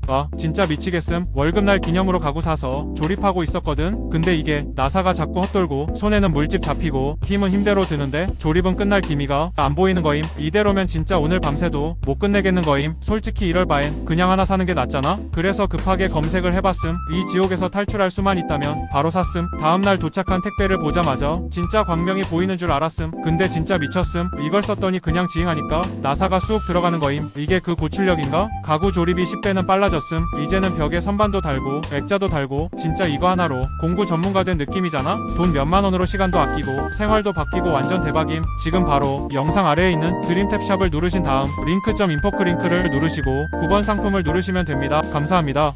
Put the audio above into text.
와 진짜 미치겠음. 월급날 기념으로 가구 사서 조립하고 있었거든. 근데 이게 나사가 자꾸 헛돌고 손에는 물집 잡히고 힘은 힘대로 드는데 조립은 끝날 기미가 안 보이는 거임. 이대로면 진짜 오늘 밤새도 못 끝내겠는 거임. 솔직히 이럴 바엔 그냥 하나 사는 게 낫잖아. 그래서 급하게 검색을 해봤음. 이 지옥에서 탈출할 수만 있다면 바로 샀음. 다음날 도착한 택배를 보자마자 진짜 광명이 보이는 줄 알았음. 근데 진짜 미쳤음. 이걸 썼더니 그냥 지잉하니까 나사가 쑥 들어가는 거임. 이게 그 고출력인가? 가구 조립이 10배는 빨라졌음. 이제는 벽에 선반도 달고 액자도 달고 진짜 이거 하나로 공구 전문가 된 느낌이잖아. 돈 몇만 원으로 시간도 아끼고 생활도 바뀌고 완전 대박임. 지금 바로 영상 아래에 있는 드림탭 샵을 누르신 다음 링크.인포크 링크를 누르시고 9번 상품을 누르시면 됩니다. 감사합니다.